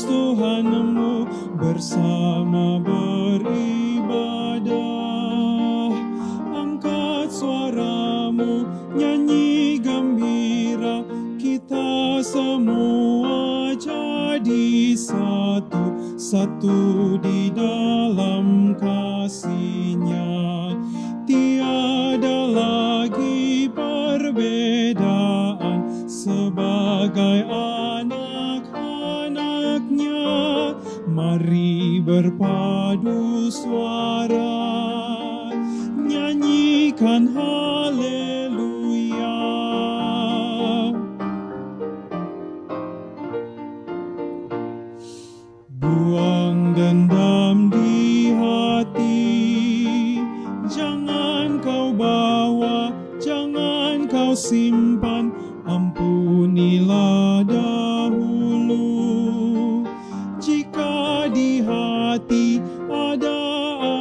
kudus Tuhanmu, bersama beribadah. Angkat suaramu, nyanyi gembira, kita semua jadi satu di dalam kasih-Nya. Tiada lagi perbedaan, sebagai anak-anak-Nya. Mari berpadu suara, nyanyikan haleluya. Buang dendam di hati, jangan kau bawa, jangan kau simpan, ampunilah dahulu. Jika di hati ada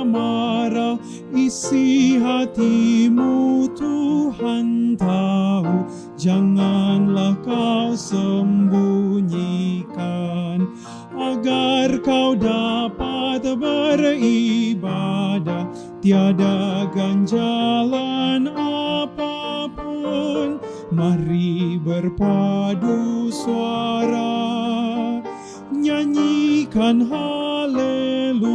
amarah, isi hatimu Tuhan tahu, janganlah kau sembunyikan, agar kau dapat beribadah, tiada ganjalan apapun. Mari berpadu suara, nyanyikan haleluya.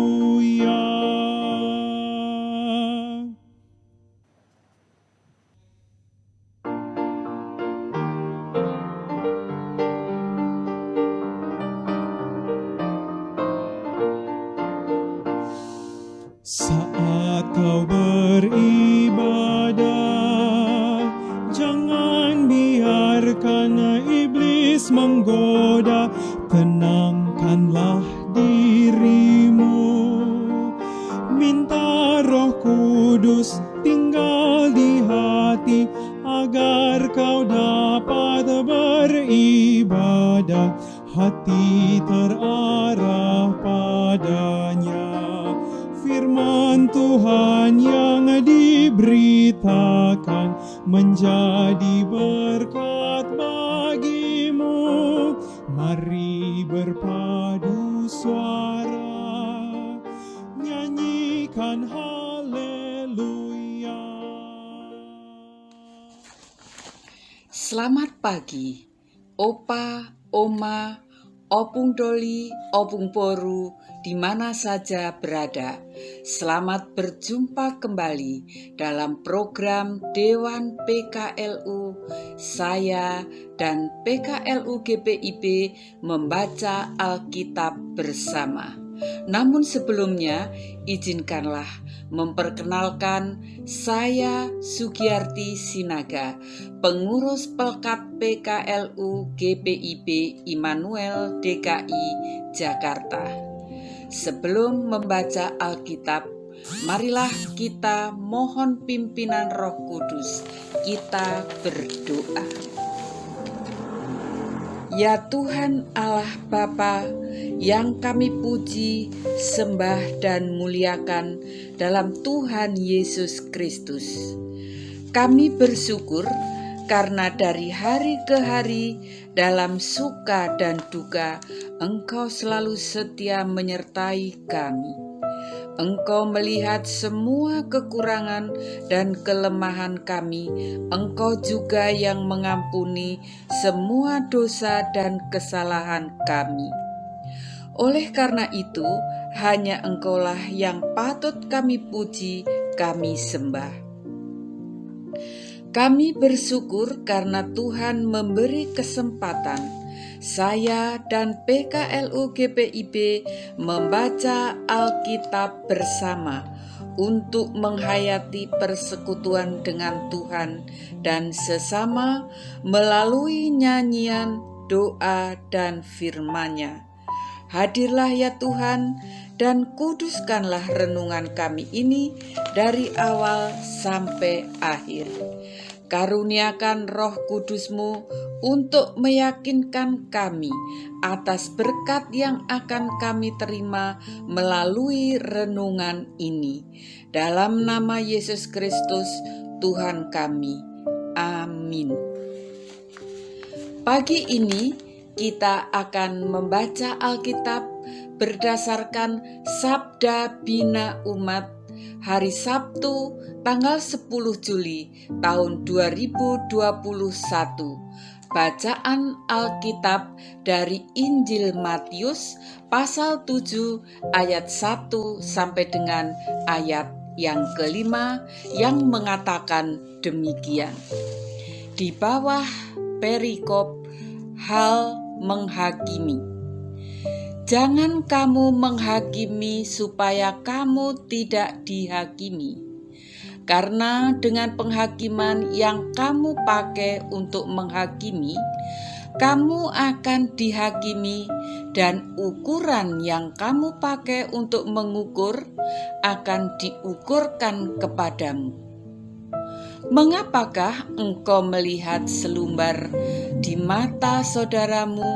Saat kau beribadah, jangan biarkan iblis menggoda. Tenangkanlah dirimu, minta Roh Kudus tinggal di hati, agar kau dapat beribadah, hati terarah padanya. Firman Tuhan yang diberitakan menjadi berkat bagimu. Mari berpadu suara, nyanyikan haleluya. Selamat pagi, Opa, Oma, Opung Doli, Opung Boru, di mana saja berada. Selamat berjumpa kembali dalam program Dewan PKLU. Saya dan PKLU GPIB membaca Alkitab bersama. Namun sebelumnya, izinkanlah memperkenalkan saya Sugiyarti Sinaga, pengurus Pelkat PKLU GPIB Immanuel DKI Jakarta. Sebelum membaca Alkitab, marilah kita mohon pimpinan Roh Kudus. Kita berdoa. Ya Tuhan Allah Bapa, yang kami puji, sembah dan muliakan dalam Tuhan Yesus Kristus. Kami bersyukur karena dari hari ke hari dalam suka dan duka Engkau selalu setia menyertai kami. Engkau melihat semua kekurangan dan kelemahan kami. Engkau juga yang mengampuni semua dosa dan kesalahan kami. Oleh karena itu, hanya Engkaulah yang patut kami puji, kami sembah. Kami bersyukur karena Tuhan memberi kesempatan saya dan PKLU GPIB membaca Alkitab bersama untuk menghayati persekutuan dengan Tuhan dan sesama melalui nyanyian, doa, dan firman-Nya. Hadirlah ya Tuhan, dan kuduskanlah renungan kami ini dari awal sampai akhir. Karuniakan Roh Kudus-Mu untuk meyakinkan kami atas berkat yang akan kami terima melalui renungan ini. Dalam nama Yesus Kristus, Tuhan kami. Amin. Pagi ini kita akan membaca Alkitab berdasarkan Sabda Bina Umat hari Sabtu tanggal 10 Juli tahun 2021. Bacaan Alkitab dari Injil Matius pasal 7 ayat 1 sampai dengan ayat yang kelima yang mengatakan demikian. Di bawah perikop hal menghakimi. Jangan kamu menghakimi supaya kamu tidak dihakimi. Karena dengan penghakiman yang kamu pakai untuk menghakimi, kamu akan dihakimi, dan ukuran yang kamu pakai untuk mengukur akan diukurkan kepadamu. Mengapakah engkau melihat selumbar di mata saudaramu,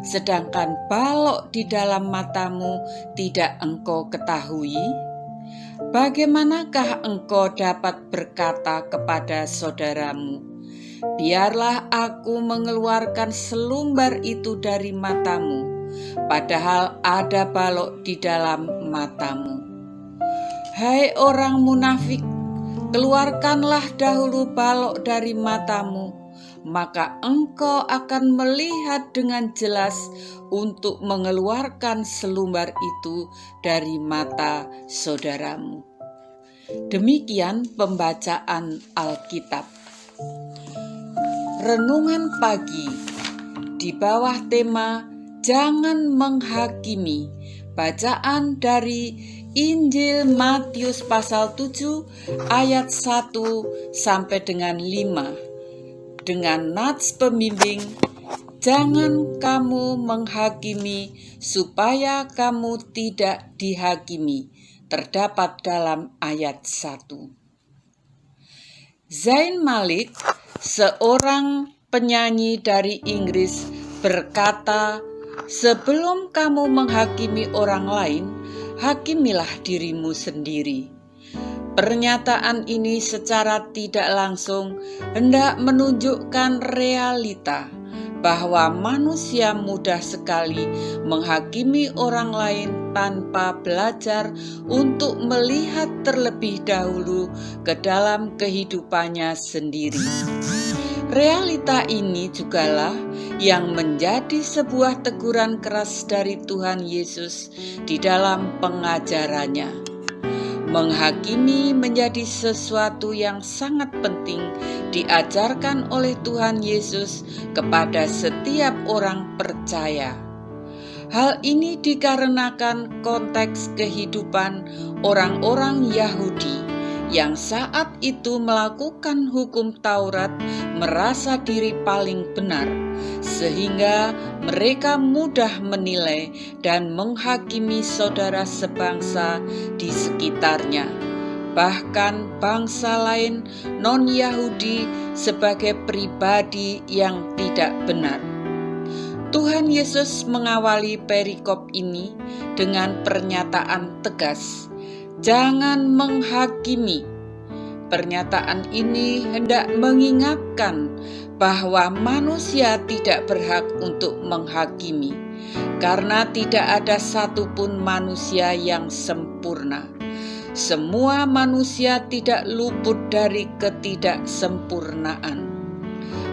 sedangkan balok di dalam matamu tidak engkau ketahui? Bagaimanakah engkau dapat berkata kepada saudaramu, biarlah aku mengeluarkan selumbar itu dari matamu, padahal ada balok di dalam matamu? Hai orang munafik, keluarkanlah dahulu balok dari matamu, maka engkau akan melihat dengan jelas untuk mengeluarkan selumbar itu dari mata saudaramu. Demikian pembacaan Alkitab. Renungan pagi di bawah tema Jangan Menghakimi. Bacaan dari Injil Matius pasal 7 ayat 1 sampai dengan 5 dengan nats pembimbing, jangan kamu menghakimi supaya kamu tidak dihakimi, terdapat dalam ayat 1. Zayn Malik, seorang penyanyi dari Inggris, berkata, sebelum kamu menghakimi orang lain, hakimilah dirimu sendiri. Pernyataan ini secara tidak langsung hendak menunjukkan realita bahwa manusia mudah sekali menghakimi orang lain tanpa belajar untuk melihat terlebih dahulu ke dalam kehidupannya sendiri. Realita ini jugalah yang menjadi sebuah teguran keras dari Tuhan Yesus di dalam pengajarannya. Menghakimi menjadi sesuatu yang sangat penting diajarkan oleh Tuhan Yesus kepada setiap orang percaya. Hal ini dikarenakan konteks kehidupan orang-orang Yahudi yang saat itu melakukan hukum Taurat merasa diri paling benar, sehingga mereka mudah menilai dan menghakimi saudara sebangsa di sekitarnya, bahkan bangsa lain non-Yahudi sebagai pribadi yang tidak benar. Tuhan Yesus mengawali perikop ini dengan pernyataan tegas, jangan menghakimi. Pernyataan ini hendak mengingatkan bahwa manusia tidak berhak untuk menghakimi, karena tidak ada satupun manusia yang sempurna. Semua manusia tidak luput dari ketidaksempurnaan.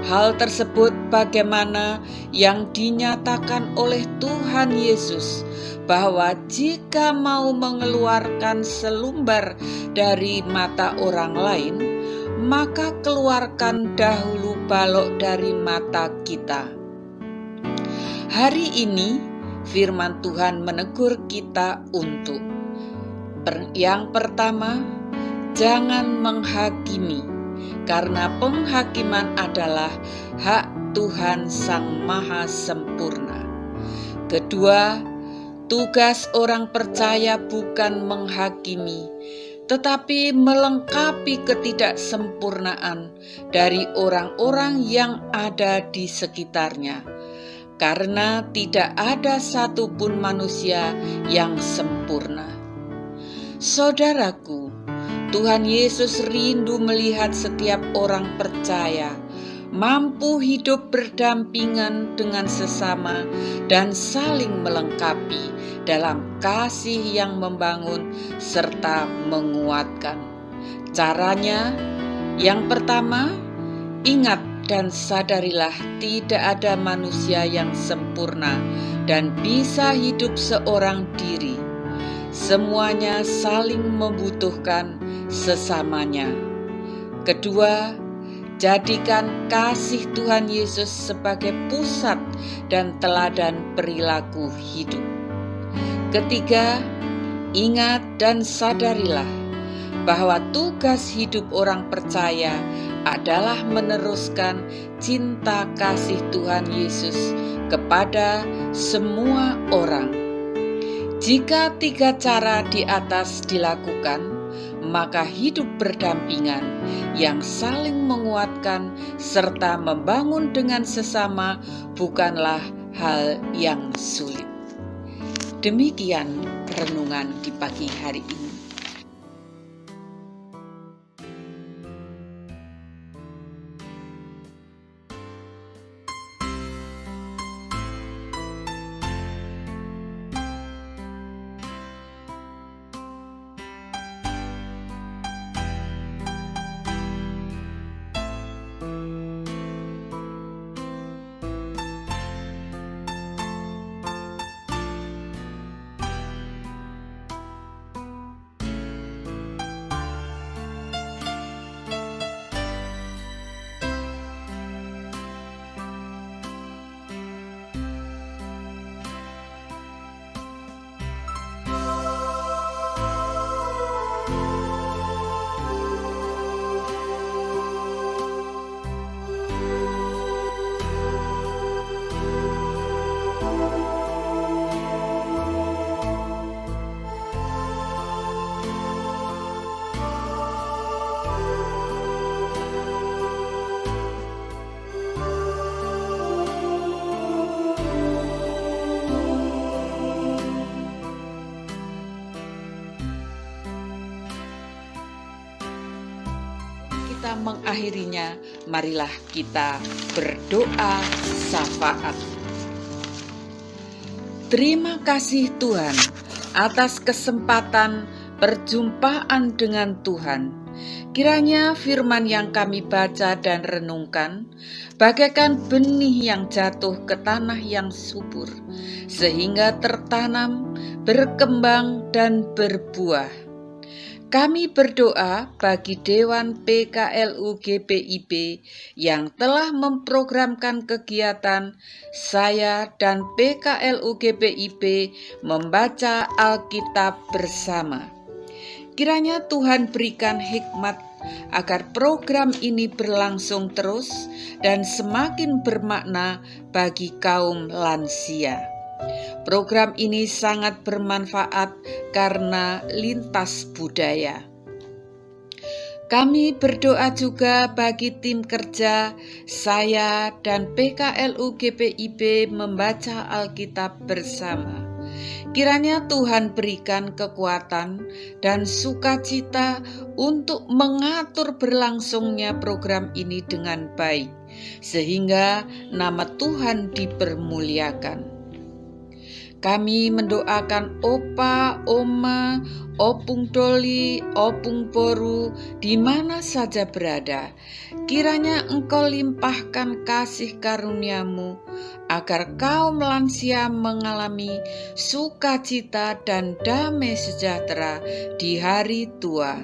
Hal tersebut bagaimana yang dinyatakan oleh Tuhan Yesus, bahwa jika mau mengeluarkan selumbar dari mata orang lain, maka keluarkan dahulu balok dari mata kita. Hari ini firman Tuhan menegur kita untuk yang pertama, jangan menghakimi, karena penghakiman adalah hak Tuhan Sang Maha Sempurna. Kedua, tugas orang percaya bukan menghakimi, tetapi melengkapi ketidaksempurnaan dari orang-orang yang ada di sekitarnya, karena tidak ada satupun manusia yang sempurna. Saudaraku, Tuhan Yesus rindu melihat setiap orang percaya mampu hidup berdampingan dengan sesama dan saling melengkapi dalam kasih yang membangun serta menguatkan. Caranya, yang pertama, ingat dan sadarilah tidak ada manusia yang sempurna dan bisa hidup seorang diri. Semuanya saling membutuhkan sesamanya. Kedua, jadikan kasih Tuhan Yesus sebagai pusat dan teladan perilaku hidup. Ketiga, ingat dan sadarilah bahwa tugas hidup orang percaya adalah meneruskan cinta kasih Tuhan Yesus kepada semua orang. Jika tiga cara di atas dilakukan, maka hidup berdampingan yang saling menguatkan serta membangun dengan sesama bukanlah hal yang sulit. Demikian renungan di pagi hari ini. Kita mengakhirinya, marilah kita berdoa syafaat. Terima kasih Tuhan atas kesempatan perjumpaan dengan Tuhan. Kiranya firman yang kami baca dan renungkan bagaikan benih yang jatuh ke tanah yang subur, sehingga tertanam, berkembang, dan berbuah. Kami berdoa bagi Dewan PKLU GPIB yang telah memprogramkan kegiatan saya dan PKLU GPIB membaca Alkitab bersama. Kiranya Tuhan berikan hikmat agar program ini berlangsung terus dan semakin bermakna bagi kaum lansia. Program ini sangat bermanfaat karena lintas budaya. Kami berdoa juga bagi tim kerja saya dan PKLU GPIB membaca Alkitab bersama. Kiranya Tuhan berikan kekuatan dan sukacita untuk mengatur berlangsungnya program ini dengan baik, sehingga nama Tuhan dipermuliakan. Kami mendoakan Opa, Oma, Opung Doli, Opung Boru di mana saja berada. Kiranya Engkau limpahkan kasih karunia-Mu agar kaum lansia mengalami sukacita dan damai sejahtera di hari tua.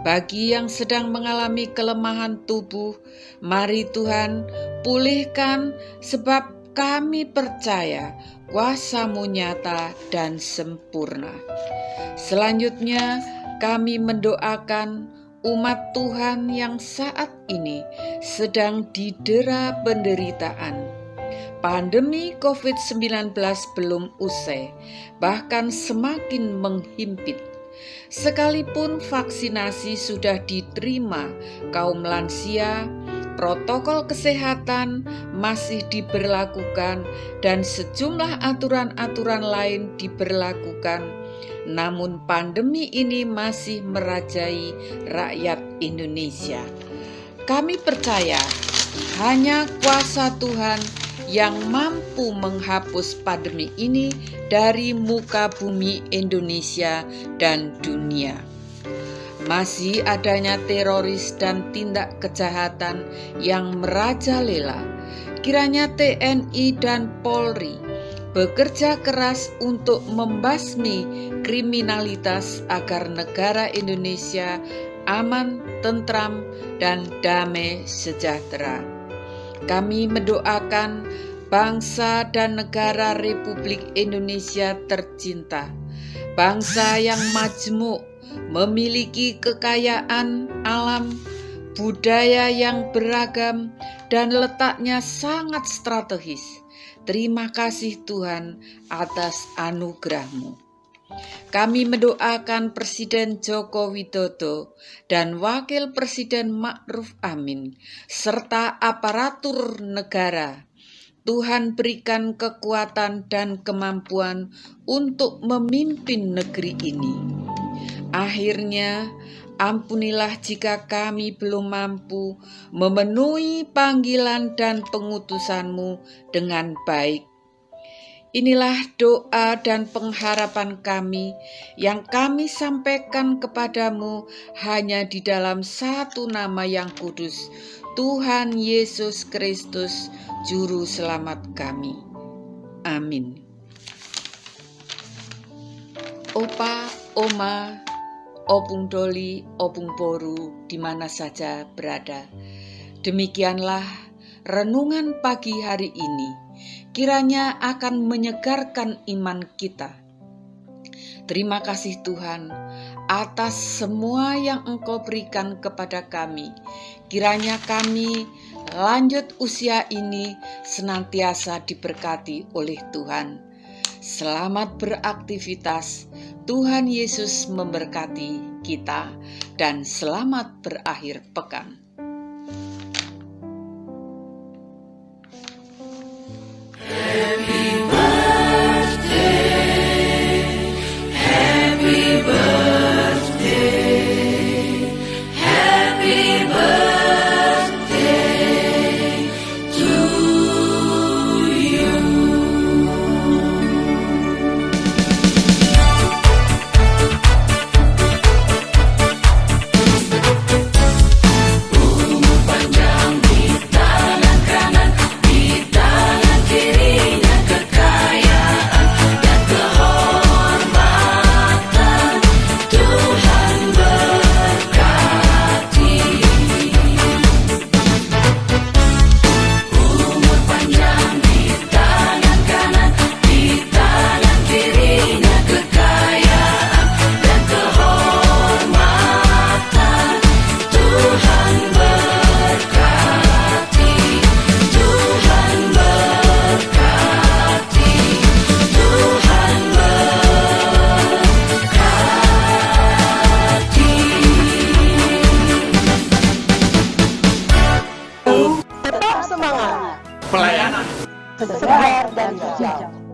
Bagi yang sedang mengalami kelemahan tubuh, mari Tuhan pulihkan, sebab kami percaya kuasa-Mu nyata dan sempurna. Selanjutnya kami mendoakan umat Tuhan yang saat ini sedang didera penderitaan. Pandemi COVID-19 belum usai, bahkan semakin menghimpit. Sekalipun vaksinasi sudah diterima, kaum lansia, protokol kesehatan masih diberlakukan dan sejumlah aturan-aturan lain diberlakukan. Namun pandemi ini masih merajai rakyat Indonesia. Kami percaya hanya kuasa Tuhan yang mampu menghapus pandemi ini dari muka bumi Indonesia dan dunia. Masih adanya teroris dan tindak kejahatan yang merajalela. Kiranya TNI dan Polri bekerja keras untuk membasmi kriminalitas agar negara Indonesia aman, tentram, dan damai sejahtera. Kami mendoakan bangsa dan negara Republik Indonesia tercinta, bangsa yang majemuk, memiliki kekayaan alam, budaya yang beragam, dan letaknya sangat strategis. Terima kasih Tuhan atas anugerah-Mu. Kami mendoakan Presiden Joko Widodo dan Wakil Presiden Ma'ruf Amin, serta aparatur negara. Tuhan berikan kekuatan dan kemampuan untuk memimpin negeri ini. Akhirnya, ampunilah jika kami belum mampu memenuhi panggilan dan pengutusan-Mu dengan baik. Inilah doa dan pengharapan kami yang kami sampaikan kepadamu hanya di dalam satu nama yang kudus, Tuhan Yesus Kristus, Juru Selamat kami. Amin. Opa, Oma, Opung Doli, Opung Boru, di mana saja berada. Demikianlah renungan pagi hari ini. Kiranya akan menyegarkan iman kita. Terima kasih Tuhan atas semua yang Engkau berikan kepada kami. Kiranya kami lanjut usia ini senantiasa diberkati oleh Tuhan. Selamat beraktivitas. Tuhan Yesus memberkati kita dan selamat berakhir pekan. Tetap semangat, pelayanan segar dan hijau.